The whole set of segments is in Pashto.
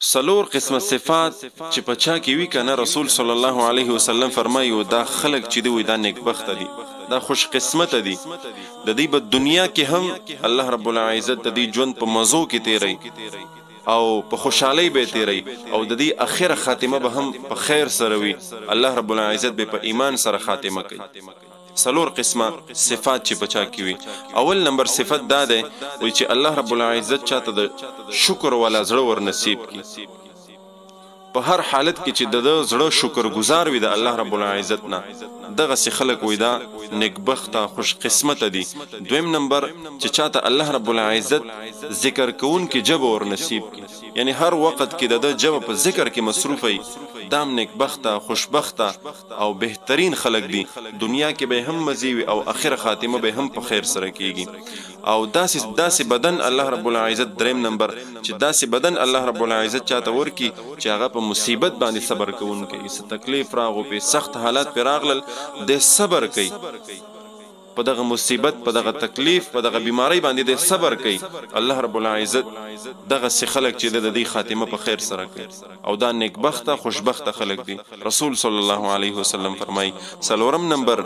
سلور قسم صفات چې په چا کې وی کنه رسول صلی الله علیه وسلم فرمایو دا خلق چې دی دا نیکبخت دي دا خوش قسمت دي د دې په دنیا کې هم الله رب العزت د دې ژوند په مزو کې تیری او په خوشحالي به تیری او د دې اخره خاتمه به هم په خیر سره وي الله رب العزت به په ایمان سره خاتمه کوي سلور قسمه صفات چې بچا کیوي اول نمبر صفت دا ده وای چې الله رب العزت چاته د شکر ولا زړه ور نصیب کی په هر حالت کې چې د زړه شکر گزار وي د الله رب العزت نه دغه سي خلق وي دا نیکبخته خوش قسمت دي دویم نمبر چې چاته الله رب العزت ذکر کون کې جب ور نصیب کی یعنی هر وخت کې د جب په ذکر کې مصروف وي دام نیکبخته خوشبخته او بهترین خلق دي دنیا کې به هم مزي او اخر خاتمه به هم په خیر سره کیږي او داسې بدن الله رب العزت دریم نمبر چې داسې بدن الله رب العزت چاته ورکی چې هغه په مصیبت باندې صبر کوونکی څه تکلیف راغو په سخت حالات پر راغلل د صبر کوي په دغه مصیبت په دغه تکلیف په دغه بیماری باندې د صبر کوي الله رب العزت دغه سي خلق چې د دې خاتمه په خیر سره کوي او دا نیکبخته خوشبخته خلق دي رسول صلی الله علیه وسلم فرمای سلورم نمبر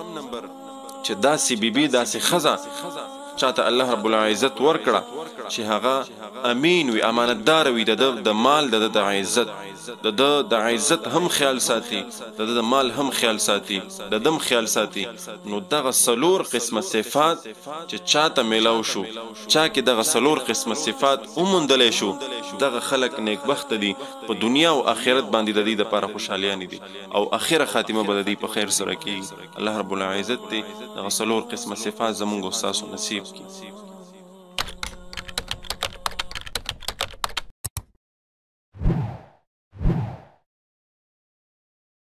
چې داسې بیبي داسې خزه چاته الله رب العزت ورکړه چې هغه امین وي امانتدار وي د مال د عزت د عزت هم خیال ساتي د مال هم خیال ساتي د دم خیال ساتي نو دغه سلور قسمه صفات چې چاته ملاو شو چا کې دغه سلور قسمه صفات اومندلې شو دغه خلق نیکبخت دي په دنیا او آخرت باندې د دې لپاره خوشالیان دي او اخره خاتمه به د دې په خیر سره کیږي الله رب العزت دې دغه سلور قسمه صفات زموږ استاد نصیب کړي